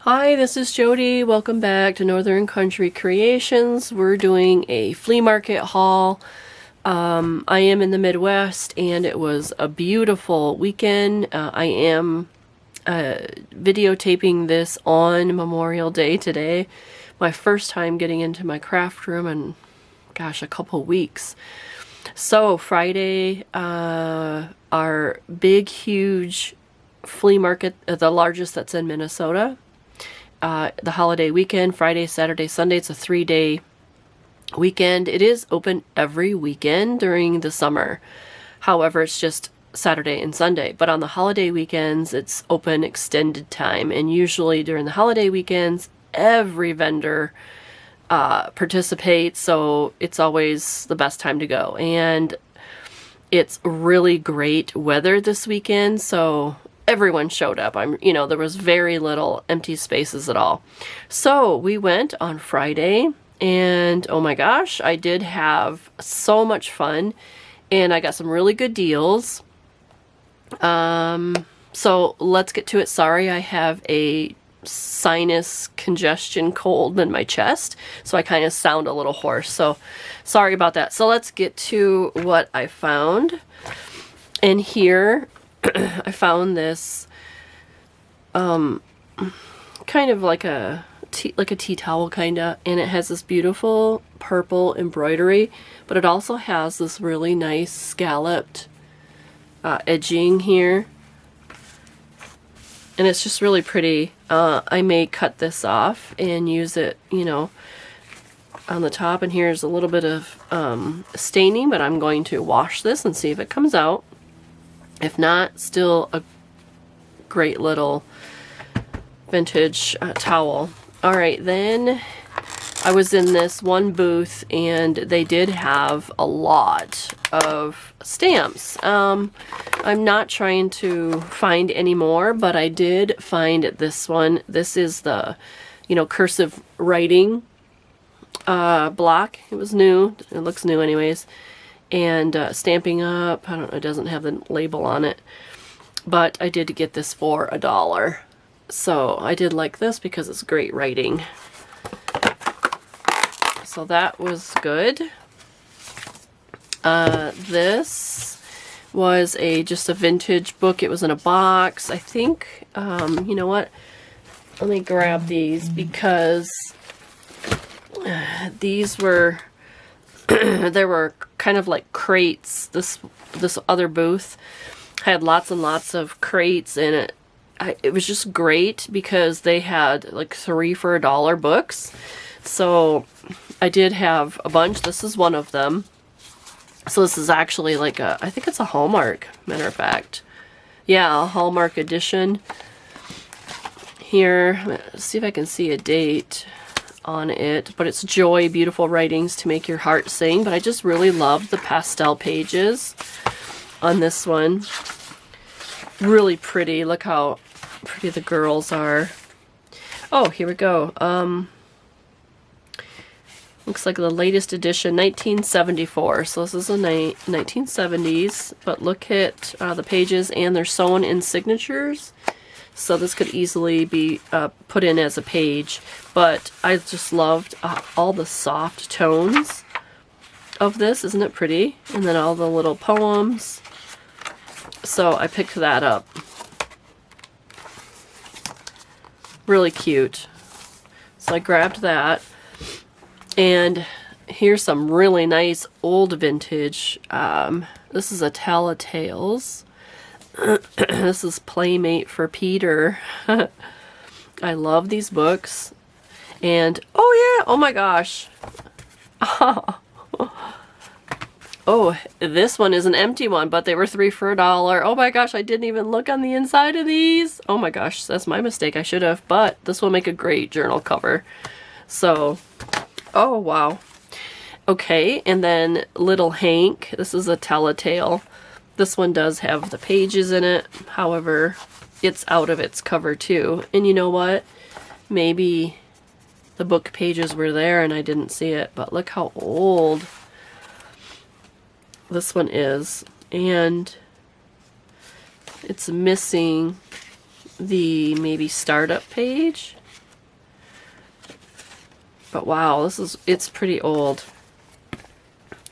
Hi, this is Jody. Welcome back to Northern Country Creations. We're doing a flea market haul. I am in the Midwest and it was a beautiful weekend. I am videotaping this on Memorial Day today. My first time getting into my craft room in, gosh, a couple weeks. So Friday, our big, huge flea market, the largest that's in Minnesota. The holiday weekend, Friday, Saturday, Sunday. It's a 3-day weekend. It is open every weekend during the summer. However, it's just Saturday and Sunday. But on the holiday weekends, it's open extended time. And usually during the holiday weekends, every vendor participates. So it's always the best time to go. And it's really great weather this weekend. So everyone showed up. There was very little empty spaces at all. So we went on Friday and oh my gosh, I did have so much fun and I got some really good deals. So let's get to it. Sorry, I have a sinus congestion cold in my chest, so I kind of sound a little hoarse. So sorry about that. So let's get to what I found. And here I found this kind of like a tea towel kinda, and it has this beautiful purple embroidery, but it also has this really nice scalloped edging here, and it's just really pretty. I may cut this off and use it, on the top, and here's a little bit of staining, but I'm going to wash this and see if it comes out. If not, still a great little vintage towel. All right, then I was in this one booth and they did have a lot of stamps. I'm not trying to find any more, but I did find this one. This is the, cursive writing block. It was new. It looks new anyways. And Stampin' Up, I don't know, it doesn't have the label on it, but I did get this for $1. So I did like this because it's great writing. So that was good. This was just a vintage book. It was in a box. I think, you know what? Let me grab these because these were there were kind of like crates. This other booth had lots and lots of crates in it. It was just great because they had like 3 for $1 books. So I did have a bunch. This is one of them. So this is actually like I think it's a Hallmark, matter of fact. Yeah, a Hallmark edition. Here, let's see if I can see a date on it, but it's Joy, beautiful writings to make your heart sing. But I just really loved the pastel pages on this one. Really pretty. Look how pretty the girls are. Oh, here we go. Looks like the latest edition, 1974. So this is a 1970s, but look at the pages, and they're sewn in signatures. So this could easily be put in as a page, but I just loved all the soft tones of this. Isn't it pretty? And then all the little poems. So I picked that up. Really cute. So I grabbed that. And here's some really nice old vintage. This is a Tale of Tales. This is Playmate for Peter. I love these books. And oh yeah, oh my gosh. Oh, this one is an empty one, but they were 3 for $1. Oh my gosh, I didn't even look on the inside of these. Oh my gosh, that's my mistake. I should have, but this will make a great journal cover. So, oh wow. Okay, and then Little Hank. This is a Telltale. This one does have the pages in it. However, it's out of its cover too. And you know what? Maybe the book pages were there and I didn't see it, but look how old this one is. And it's missing the maybe startup page. But wow, it's pretty old.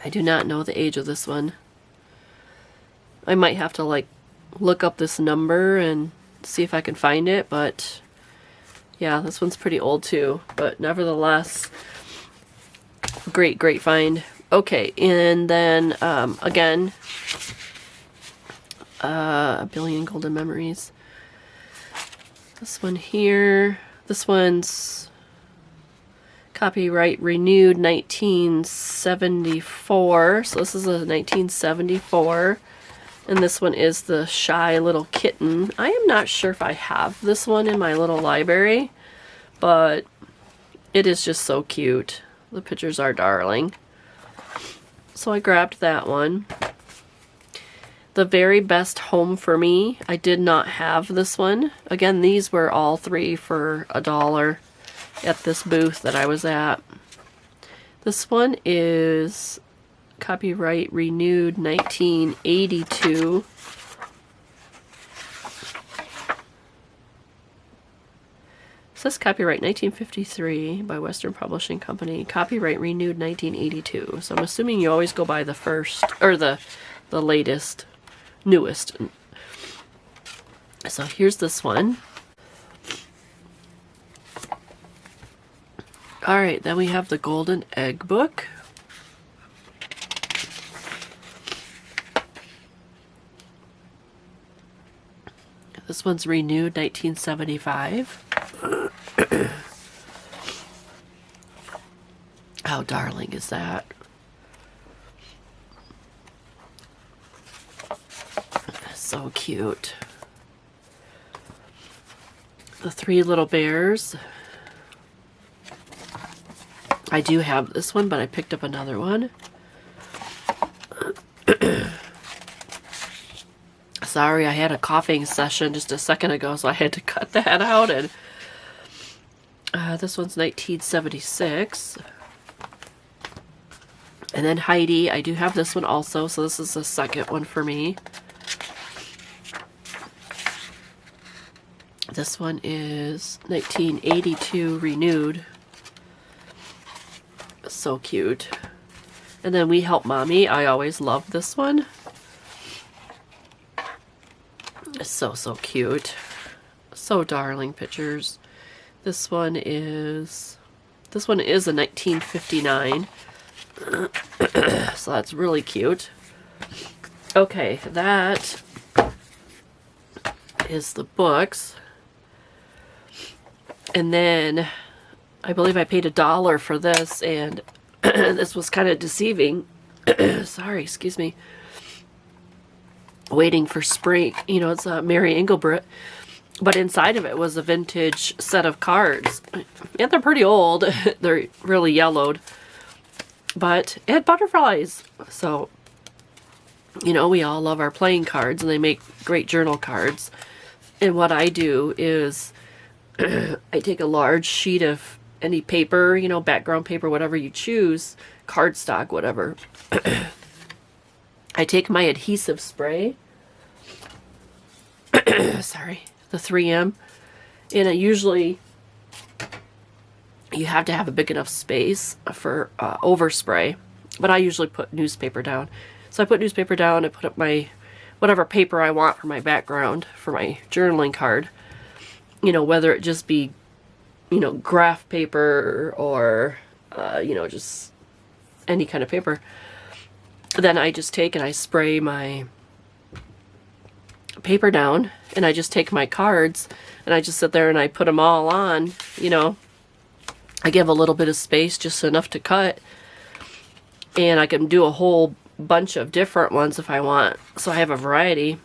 I do not know the age of this one. I might have to like look up this number and see if I can find it, but yeah, this one's pretty old too. But nevertheless, great find. Okay, and then again, A Billion Golden Memories. This one here, this one's copyright renewed 1974. So this is a 1974. And this one is the Shy Little Kitten. I am not sure if I have this one in my little library, but it is just so cute. The pictures are darling. So I grabbed that one. The Very Best Home for Me. I did not have this one. Again, these were all three for $1 at this booth that I was at. This one is copyright renewed 1982. It says copyright 1953 by Western Publishing Company. Copyright renewed 1982. So I'm assuming you always go by the first, or the latest, newest. So here's this one. Alright, then we have the Golden Egg book. This one's renewed 1975. How darling is that? So cute. The Three Little Bears. I do have this one, but I picked up another one. Sorry, I had a coughing session just a second ago, so I had to cut that out. And this one's 1976. And then Heidi, I do have this one also, so this is the second one for me. This one is 1982 renewed. So cute. And then We Help Mommy. I always loved this one. It's so cute. So darling pictures. This one is a 1959. So that's really cute. Okay, that is the books. And then I believe I paid $1 for this, and this was kind of deceiving. Sorry, excuse me. Waiting for spring. You know, it's Mary Engelbrett. But inside of it was a vintage set of cards. And they're pretty old. They're really yellowed. But it had butterflies. So, you know, we all love our playing cards, and they make great journal cards. And what I do is I take a large sheet of any paper, you know, background paper, whatever you choose, cardstock, whatever. I take my adhesive spray, sorry, the 3M, and it usually, you have to have a big enough space for overspray, but I usually put newspaper down. So I put newspaper down, I put up my, whatever paper I want for my background, for my journaling card, you know, whether it just be, you know, graph paper or, you know, just any kind of paper. Then I just take and I spray my paper down, and I just take my cards and I just sit there and I put them all on, you know. I give a little bit of space, just enough to cut, and I can do a whole bunch of different ones if I want. So I have a variety.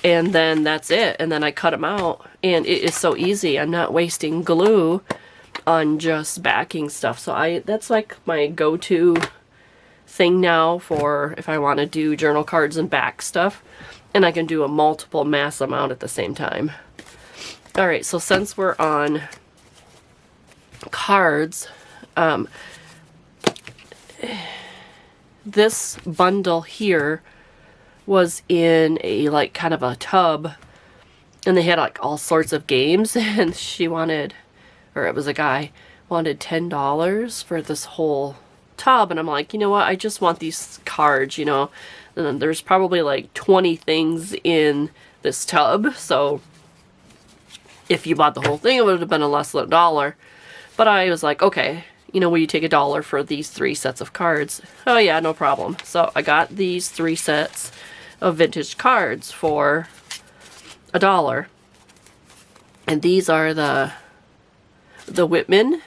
And then that's it. And then I cut them out. And it is so easy. I'm not wasting glue on just backing stuff. So that's like my go-to thing now for if I want to do journal cards and back stuff. And I can do a multiple mass amount at the same time. Alright, so since we're on cards, this bundle here was in a like kind of a tub, and they had like all sorts of games, and she wanted, or it was a guy, wanted $10 for this whole tub, and I'm like, you know what, I just want these cards, you know, and then there's probably like 20 things in this tub, so if you bought the whole thing, it would have been a less than $1. But I was like, okay, you know, will you take $1 for these 3 sets of cards? Oh yeah, no problem. So I got these 3 sets of vintage cards for $1. And these are the Whitman.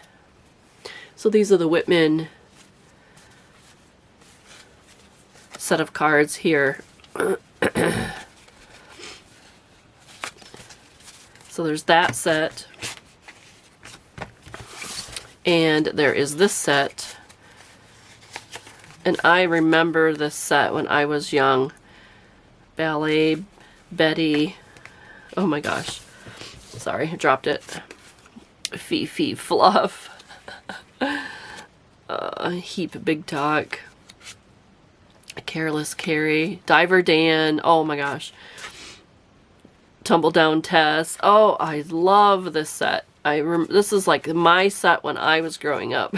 So these are the Whitman set of cards here. So there's that set. And there is this set. And I remember this set when I was young. Ballet, Betty. Oh my gosh. Sorry, I dropped it. Fifi, Fluff. Heap, Big Talk. Careless Carrie. Diver Dan. Oh my gosh. Tumble Down Tess. Oh, I love this set. This is like my set when I was growing up.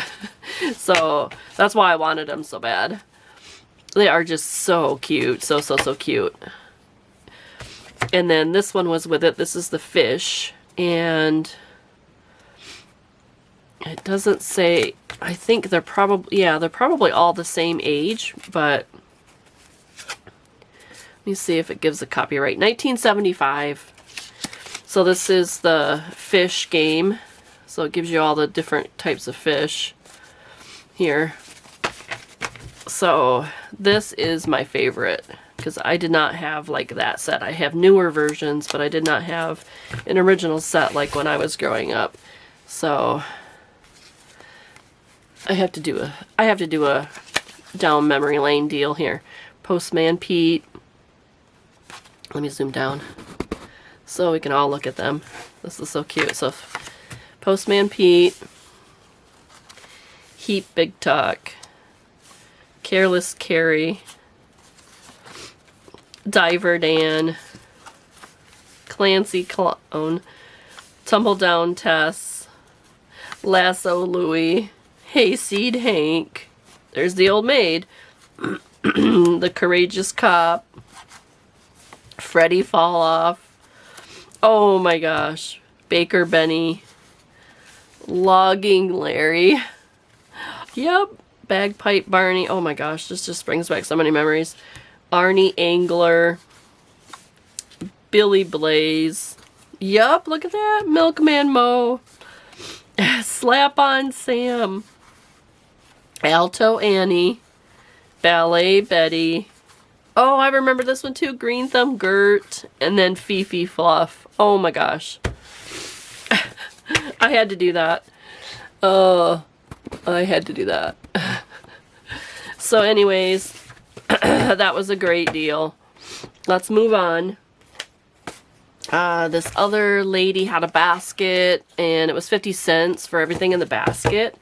So that's why I wanted them so bad. They are just so cute. So cute. And then this one was with it. This is the fish. And it doesn't say, I think they're probably, yeah, they're probably all the same age, but let me see if it gives a copyright. 1975. So this is the fish game. So it gives you all the different types of fish here. So this is my favorite because I did not have like that set. I have newer versions, but I did not have an original set like when I was growing up. So I have to do a down memory lane deal here. Postman Pete. Let me zoom down so we can all look at them. This is so cute. So Postman Pete, Heap Big Talk, Careless Carrie, Diver Dan, Clancy Clone, Tumble Down Tess, Lasso Louie, Hayseed Hank, there's the Old Maid, The Courageous Cop, Freddie Fall Off, oh my gosh, Baker Benny, Logging Larry, yep, Bagpipe Barney, oh my gosh, this just brings back so many memories, Arnie Angler, Billy Blaze, yup, look at that, Milkman Mo, Slap On Sam, Alto Annie, Ballet Betty, oh, I remember this one too, Green Thumb Gert, and then Fifi Fluff. Oh my gosh. I had to do that. I had to do that. So anyways, that was a great deal. Let's move on. This other lady had a basket, and it was 50 cents for everything in the basket.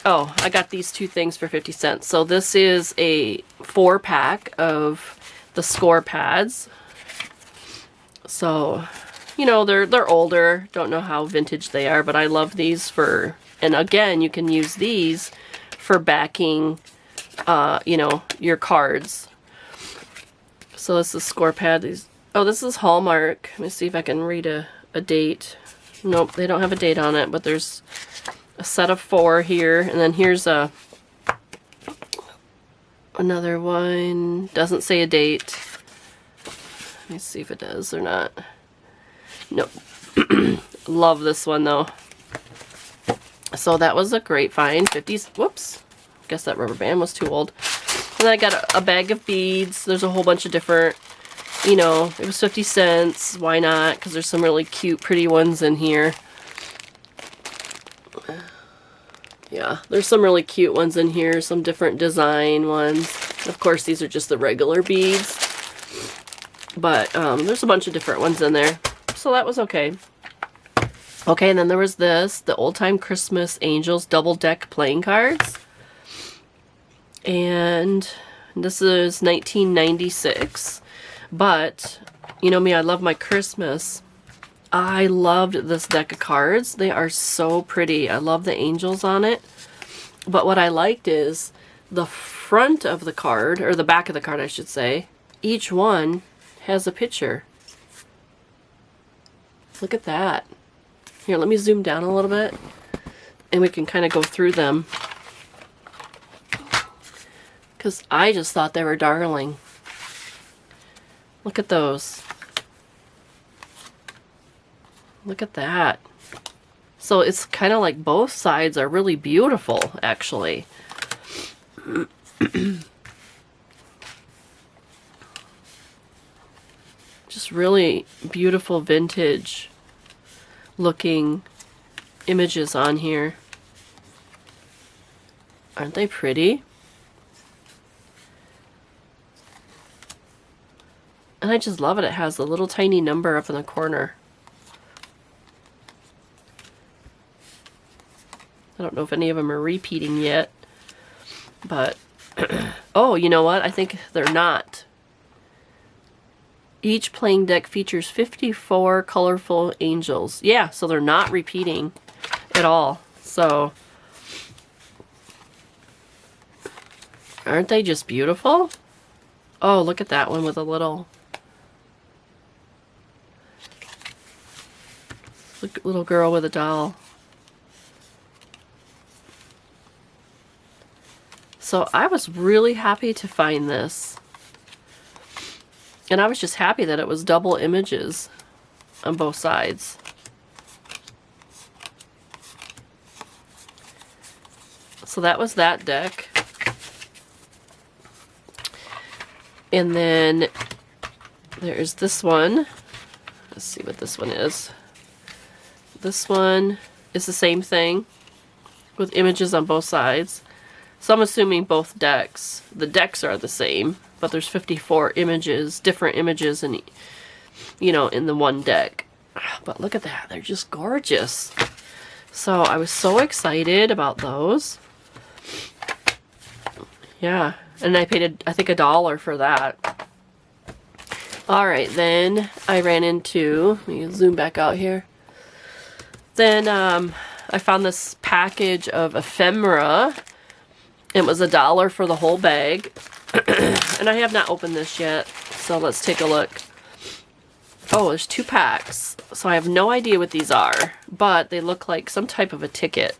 Oh, I got these 2 things for 50 cents. So this is a 4-pack of the score pads. So, you know, they're older. Don't know how vintage they are, but I love these for, and again, you can use these for backing, you know, your cards. So this is score pad. These, oh, this is Hallmark. Let me see if I can read a date. Nope, they don't have a date on it, but there's a set of 4 here, and then here's another one. Doesn't say a date. Let me see if it does or not. Nope. Love this one though. So that was a great find. 50s. Whoops. Guess that rubber band was too old. And then I got a bag of beads. There's a whole bunch of different, you know, it was 50 cents. Why not? Because there's some really cute, pretty ones in here. Yeah, there's some really cute ones in here, some different design ones. Of course, these are just the regular beads. But there's a bunch of different ones in there. So that was okay. Okay, and then there was this, the Old Time Christmas Angels Double Deck playing cards. And this is 1996. But, you know me, I love my Christmas. I loved this deck of cards. They are so pretty. I love the angels on it. But what I liked is the front of the card, or the back of the card, I should say, each one has a picture. Look at that. Here, let me zoom down a little bit, and we can kind of go through them. Because I just thought they were darling. Look at those. Look at that. So it's kind of like both sides are really beautiful, actually. Just really beautiful vintage looking images on here. Aren't they pretty? And I just love it. It has a little tiny number up in the corner. I don't know if any of them are repeating yet, but oh, you know what? I think they're not. Each playing deck features 54 colorful angels. Yeah, so they're not repeating at all. So, aren't they just beautiful? Oh, look at that one with a little little girl with a doll. So I was really happy to find this. And I was just happy that it was double images on both sides. So that was that deck. And then there's this one. Let's see what this one is. This one is the same thing with images on both sides. So I'm assuming both decks, the decks are the same, but there's 54 images, different images in, you know, in the one deck. But look at that, they're just gorgeous. So I was so excited about those. Yeah, and I paid, I think, $1 for that. All right, then I ran into, let me zoom back out here. Then I found this package of ephemera. It was $1 for the whole bag. And I have not opened this yet, so let's take a look. Oh, there's 2 packs. So I have no idea what these are, but they look like some type of a ticket.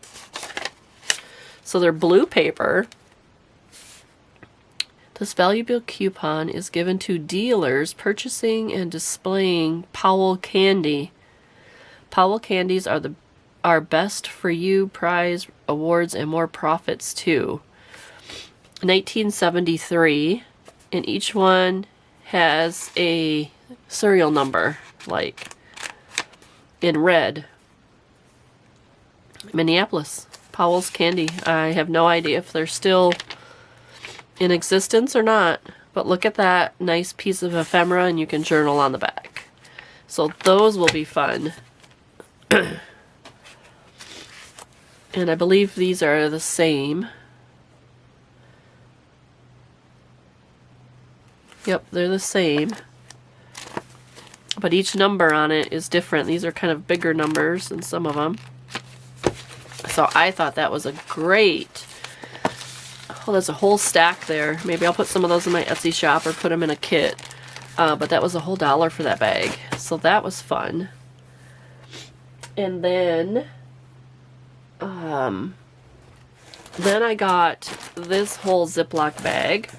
So they're blue paper. This valuable coupon is given to dealers purchasing and displaying Powell candy. Powell candies are best for you prize awards and more profits too. 1973, and each one has a serial number, like in red. Minneapolis, Powell's Candy. I have no idea if they're still in existence or not, but look at that nice piece of ephemera, and you can journal on the back. So those will be fun. And I believe these are the same. Yep, they're the same. But each number on it is different. These are kind of bigger numbers than some of them. So I thought that was a great... Oh, there's a whole stack there. Maybe I'll put some of those in my Etsy shop or put them in a kit. But that was a whole $1 for that bag. So that was fun. And then I got this whole Ziploc bag.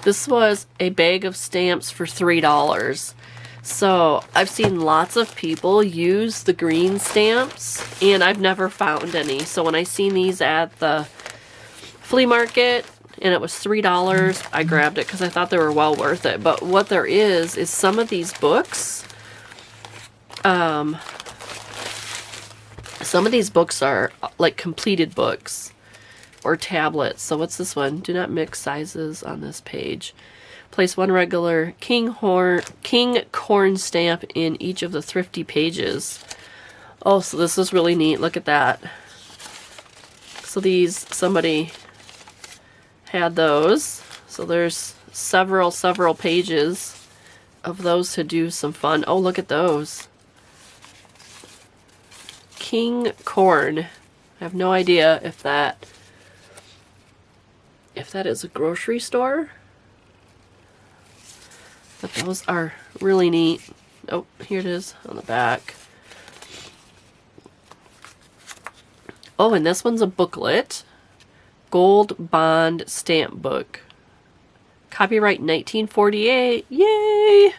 This was a bag of stamps for $3. So I've seen lots of people use the green stamps, and I've never found any. So when I seen these at the flea market and it was $3, I grabbed it because I thought they were well worth it. But what there is some of these books, some of these books are like completed books or tablets. So what's this one? Do not mix sizes on this page. Place one regular king corn stamp in each of the thrifty pages. Oh, so this is really neat. Look at that. So these, somebody had those. So there's several pages of those to do some fun. Oh, look at those. King corn. I have no idea if that is a grocery store. But those are really neat. Oh, here it is on the back. Oh, and this one's a booklet. Gold bond stamp book. Copyright 1948. Yay!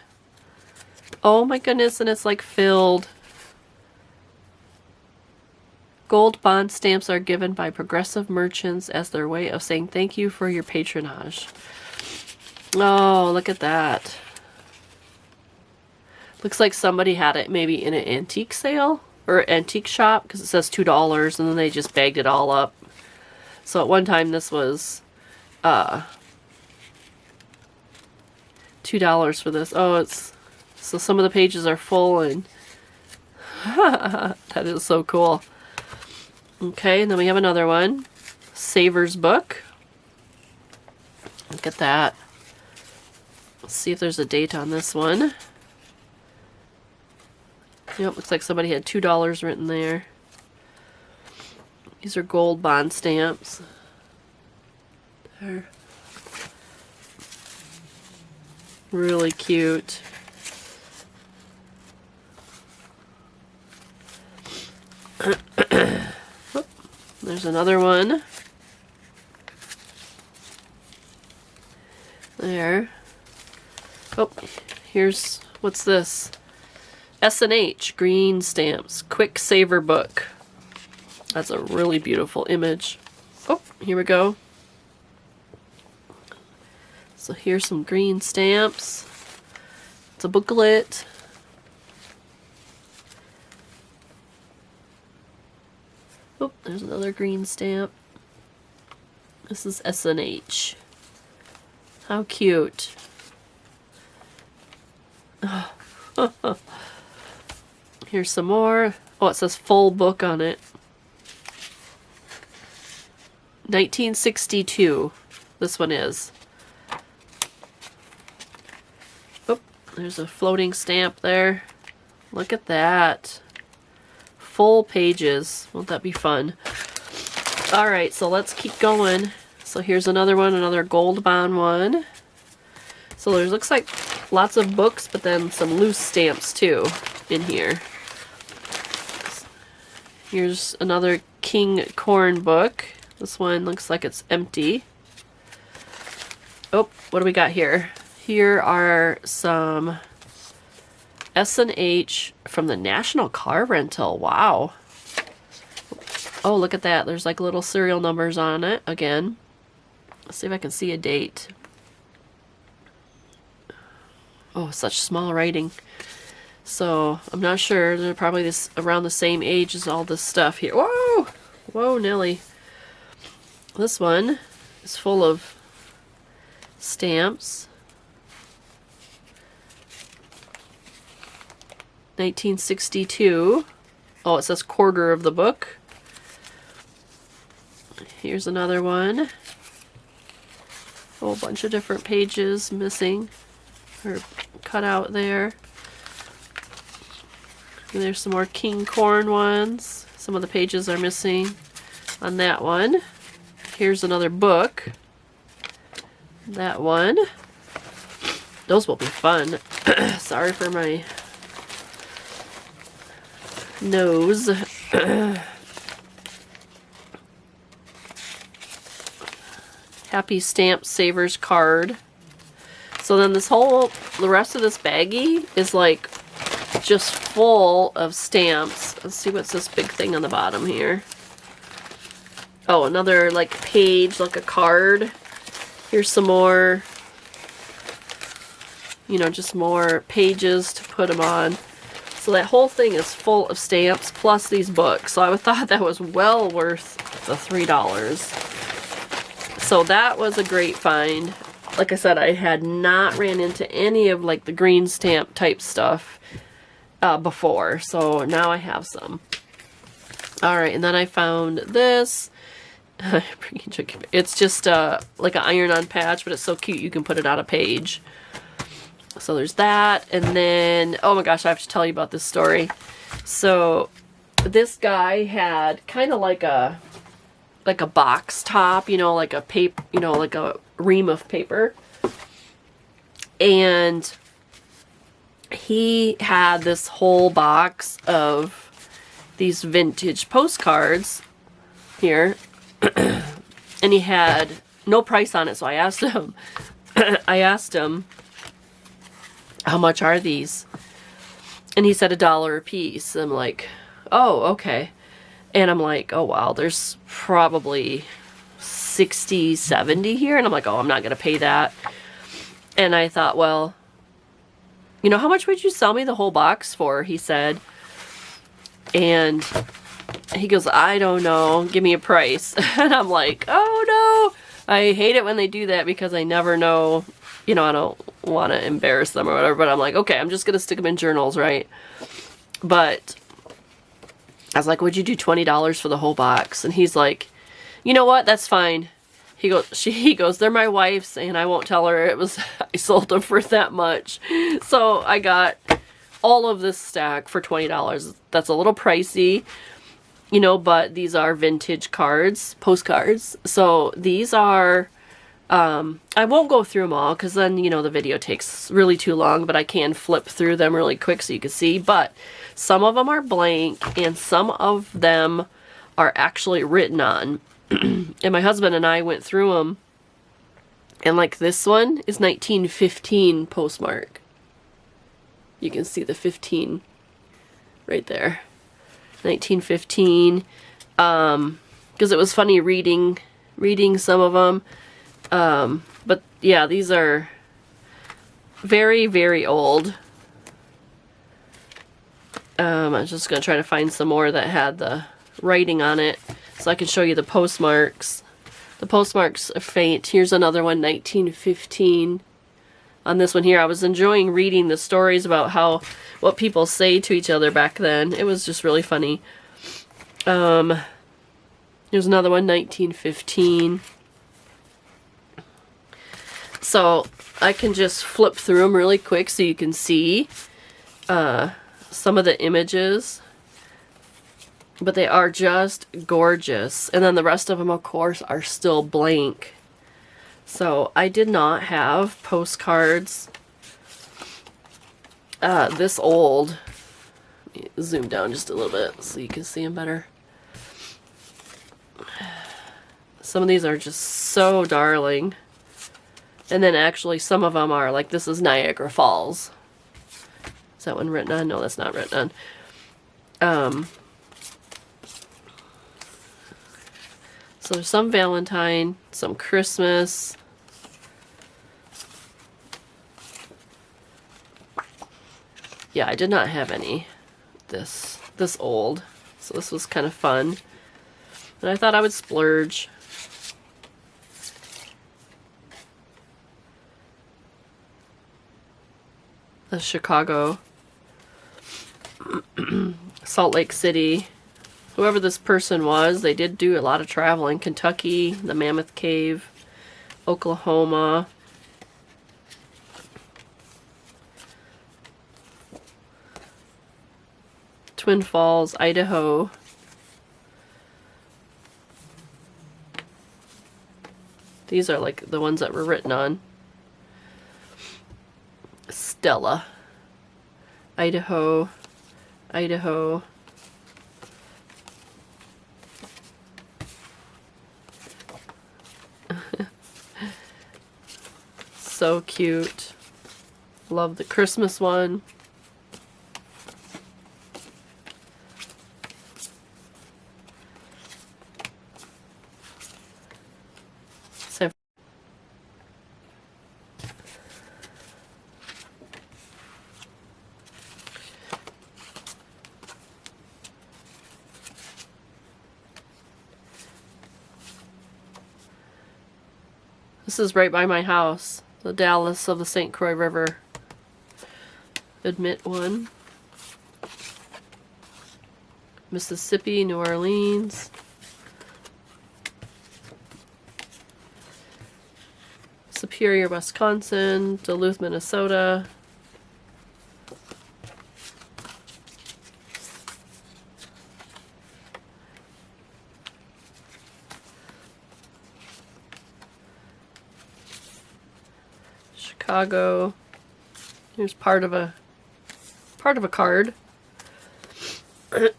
Oh my goodness, and it's like filled. Gold bond stamps are given by progressive merchants as their way of saying thank you for your patronage. Oh, look at that. Looks like somebody had it maybe in an antique sale or antique shop because it says $2 and then they just bagged it all up. So at one time this was $2 for this. Oh, it's so some of the pages are full and that is so cool. Okay, and then we have another one. Saver's book. Look at that. Let's see if there's a date on this one. Yep, looks like somebody had $2 written there. These are gold bond stamps. They're really cute. There's another one. There. Oh, here's, what's this? S&H green stamps. Quick Saver book. That's a really beautiful image. Oh, here we go. So here's some green stamps. It's a booklet. Oh, there's another green stamp. This is S&H. How cute. Here's some more. Oh, it says full book on it. 1962. This one is. Oh, there's a floating stamp there. Look at that. Full pages. Won't that be fun? Alright, so let's keep going. So here's another one, another gold bond one. So there's looks like lots of books, but then some loose stamps too in here. Here's another King Corn book. This one looks like it's empty. Oh, what do we got here? Here are some S&H from the National Car Rental. Wow. Oh, look at that. There's like little serial numbers on it again. Let's see if I can see a date. Oh, such small writing. So, I'm not sure. They're probably this around the same age as all this stuff here. Whoa! Whoa, Nelly. This one is full of stamps. 1962. Oh, it says quarter of the book. Here's another one. A whole bunch of different pages missing or cut out there. And there's some more King Corn ones. Some of the pages are missing on that one. Here's another book. That one. Those will be fun. Sorry for my nose. Happy Stamp Savers card. So then the rest of this baggie is like just full of stamps. Let's see what's this big thing on the bottom here. Oh, another like page, like a card. Here's some more, you know, just more pages to put them on. So that whole thing is full of stamps plus these books. So I thought that was well worth the $3. So that was a great find. Like I said, I had not ran into any of like the green stamp type stuff before. So now I have some. Alright, and then I found this. It's just like an iron-on patch, but it's so cute you can put it on a page. So there's that. And then, oh my gosh, I have to tell you about this story. So this guy had kind of like a box top, you know, like a paper, you know, like a ream of paper. And he had this whole box of these vintage postcards here. And he had no price on it, so I asked him how much are these? And he said $1 a piece. I'm like, oh, okay. And I'm like, oh wow, there's probably 60, 70 here. And I'm like, oh, I'm not gonna pay that. And I thought, well, you know, how much would you sell me the whole box for? He said. And he goes, I don't know, give me a price. And I'm like, oh no, I hate it when they do that because I never know, you know, I don't want to embarrass them or whatever, but I'm like, okay, I'm just going to stick them in journals, right? But I was like, would you do $20 for the whole box? And he's like, you know what, that's fine. He goes, they're my wife's and I won't tell her I sold them for that much. So I got all of this stack for $20. That's a little pricey, you know, but these are vintage cards, postcards. So these are, I won't go through them all because then, you know, the video takes really too long, but I can flip through them really quick so you can see. But some of them are blank and some of them are actually written on. And my husband and I went through them. And like this one is 1915 postmark. You can see the 15 right there. 1915. Because it was funny reading some of them. But yeah, these are very, very old. I'm just going to try to find some more that had the writing on it so I can show you the postmarks. The postmarks are faint. Here's another one, 1915. On this one here, I was enjoying reading the stories about what people say to each other back then. It was just really funny. Here's another one, 1915. So I can just flip through them really quick so you can see some of the images. But they are just gorgeous. And then the rest of them, of course, are still blank. So I did not have postcards this old. Let me zoom down just a little bit so you can see them better. Some of these are just so darling. And then actually some of them are like, this is Niagara Falls. Is that one written on? No, that's not written on. So there's some Valentine, some Christmas. Yeah, I did not have any this old. So this was kind of fun. And I thought I would splurge. The Chicago. Salt Lake City. Whoever this person was, they did do a lot of traveling. Kentucky, the Mammoth Cave, Oklahoma. Twin Falls, Idaho. These are like the ones that were written on. Stella, Idaho, Idaho. So cute. Love the Christmas one. So this is right by my house. The Dallas of the St. Croix River. Admit one. Mississippi, New Orleans. Superior, Wisconsin. Duluth, Minnesota. Chicago. Here's part of a card. I'm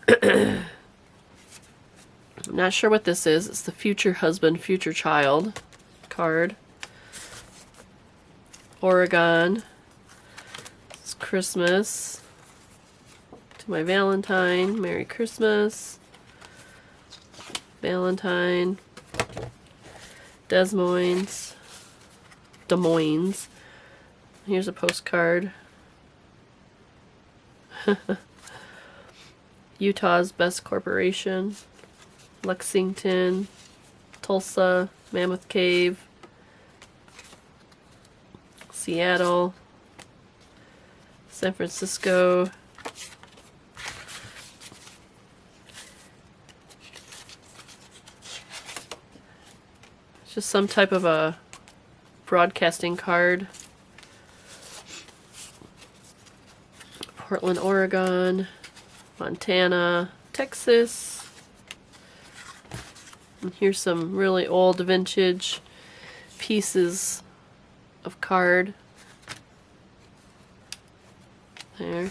not sure what this is. It's the future husband, future child card. Oregon. It's Christmas. To my Valentine. Merry Christmas. Valentine. Des Moines. Here's a postcard. Utah's Best Corporation. Lexington. Tulsa. Mammoth Cave. Seattle. San Francisco. It's just some type of a broadcasting card. Portland, Oregon. Montana. Texas. And here's some really old vintage pieces of card. There.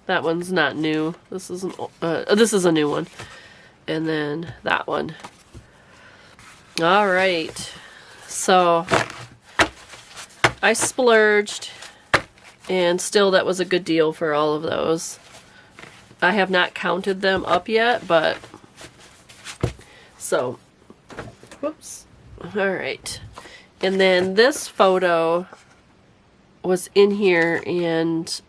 That one's not new. This is a new one. And then that one. All right. So I splurged, and still that was a good deal for all of those. I have not counted them up yet, but so whoops. All right. And then this photo was in here, and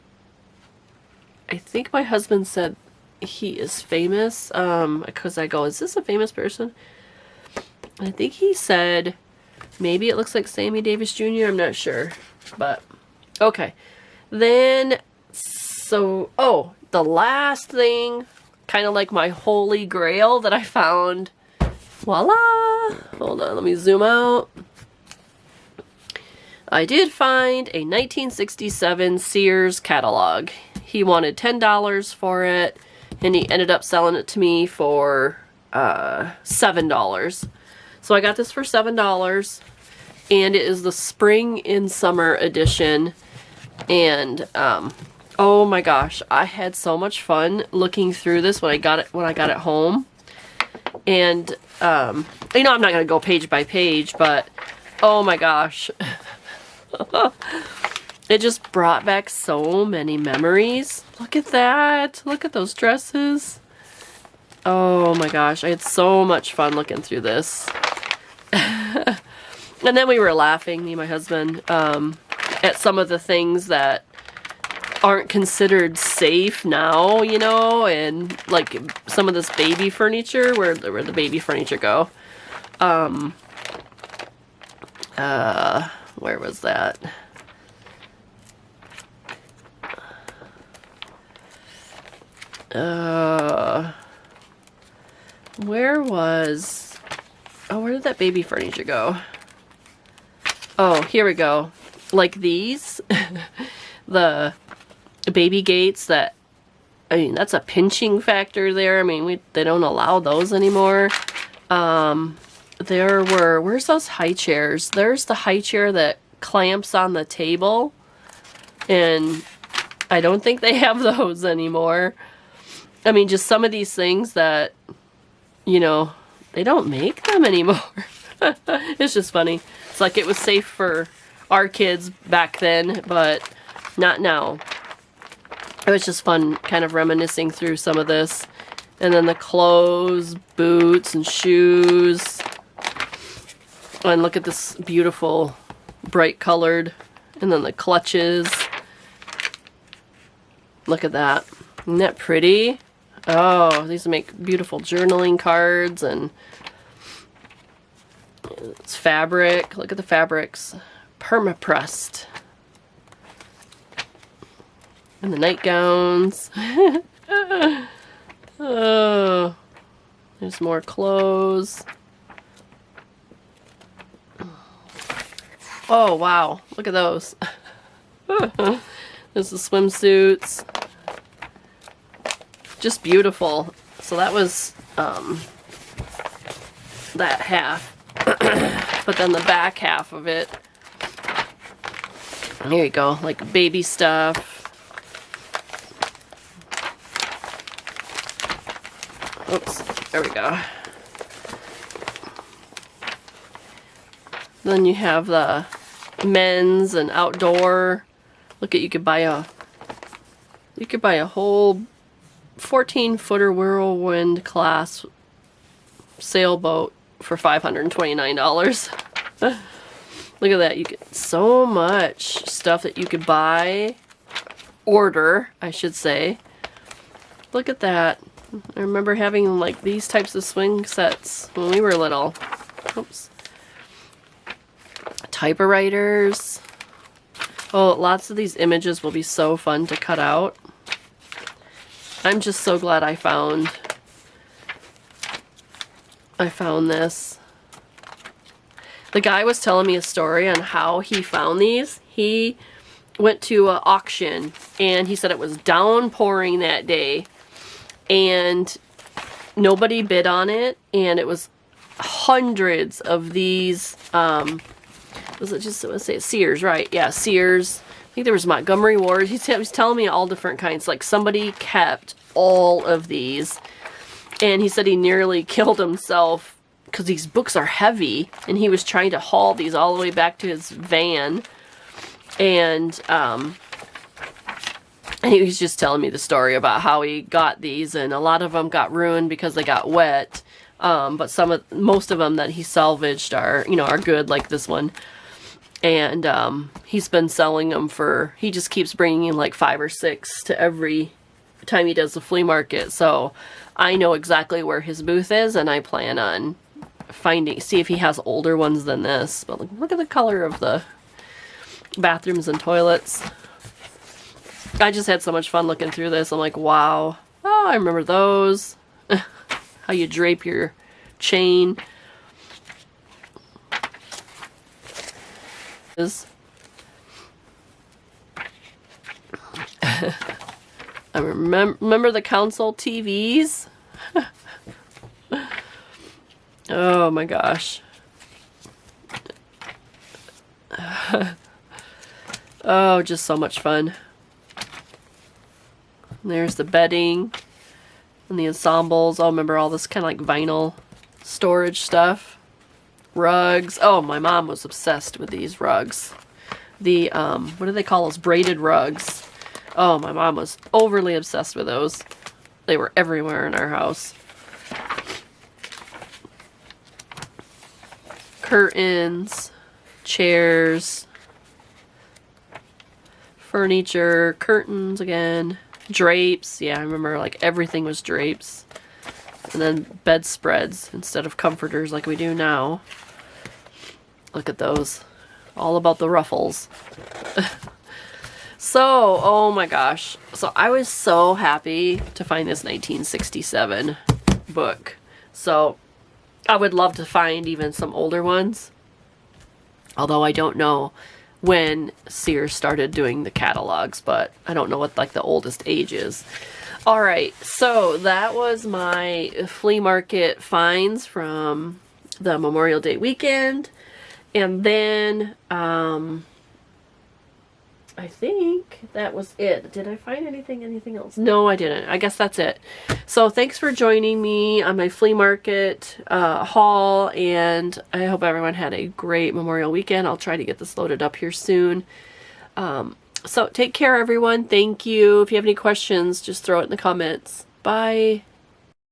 I think my husband said he is famous, because I go, is this a famous person? I think he said maybe it looks like Sammy Davis Jr. I'm not sure, but okay. Then, so, oh, the last thing, kind of like my holy grail that I found. Voila! Hold on, let me zoom out. I did find a 1967 Sears catalog. He wanted $10 for it, and he ended up selling it to me for $7. So I got this for $7, and it is the spring and summer edition. And oh my gosh, I had so much fun looking through this when I got it home. And you know, I'm not gonna go page by page, but oh my gosh. It just brought back so many memories. Look at that. Look at those dresses. Oh my gosh, I had so much fun looking through this. And then we were laughing, me and my husband, at some of the things that aren't considered safe now, you know, and like some of this baby furniture, where the baby furniture go. Where was that? Where did that baby furniture go? Oh, here we go. Like these, the baby gates that, I mean, that's a pinching factor there. I mean, they don't allow those anymore. There were, where's those high chairs? There's the high chair that clamps on the table, and I don't think they have those anymore. I mean, just some of these things that, you know, they don't make them anymore. It's just funny. It's like it was safe for our kids back then, but not now. It was just fun kind of reminiscing through some of this. And then the clothes, boots, and shoes. And look at this beautiful, bright colored. And then the clutches. Look at that. Isn't that pretty? Oh, these make beautiful journaling cards, and it's fabric. Look at the fabrics. Perma-pressed. And the nightgowns. Oh, there's more clothes. Oh, wow. Look at those. There's the swimsuits. Just beautiful. So that was that half. But then the back half of it, there you go, like baby stuff. Oops, there we go. Then you have the men's and outdoor. Look at, you could buy a whole 14-footer Whirlwind class sailboat for $529. Look at that. You get so much stuff that you could buy, order, I should say. Look at that. I remember having like these types of swing sets when we were little. Oops. Typewriters. Oh, lots of these images will be so fun to cut out. I'm just so glad I found this. The guy was telling me a story on how he found these. He went to an auction and he said it was downpouring that day and nobody bid on it, and it was hundreds of these was it just, let's say Sears, right? Yeah, Sears. I think there was Montgomery Ward. He was telling me all different kinds. Like somebody kept all of these, and he said he nearly killed himself because these books are heavy, and he was trying to haul these all the way back to his van, and he was just telling me the story about how he got these, and a lot of them got ruined because they got wet. But most of them that he salvaged are, you know, are good, like this one. And he's been selling them for, he just keeps bringing in like 5 or 6 to every time he does the flea market. So I know exactly where his booth is, and I plan on see if he has older ones than this. But look at the color of the bathrooms and toilets. I just had so much fun looking through this. I'm like, wow. Oh, I remember those. How you drape your chain. I remember the console TVs. Oh my gosh. Oh, just so much fun. There's the bedding and the ensembles. Oh, remember all this kind of like vinyl storage stuff. Rugs. Oh, my mom was obsessed with these rugs. The, what do they call those? Braided rugs. Oh, my mom was overly obsessed with those. They were everywhere in our house. Curtains, chairs, furniture, curtains again, drapes. Yeah, I remember like everything was drapes. And then bedspreads instead of comforters like we do now. Look at those. All about the ruffles. So, oh my gosh. So I was so happy to find this 1967 book. So I would love to find even some older ones. Although I don't know when Sears started doing the catalogs, but I don't know what like the oldest age is. Alright, so that was my flea market finds from the Memorial Day weekend. And then, I think that was it. Did I find anything else? No, I didn't. I guess that's it. So thanks for joining me on my flea market haul, and I hope everyone had a great Memorial weekend. I'll try to get this loaded up here soon. So take care, everyone. Thank you. If you have any questions, just throw it in the comments. Bye.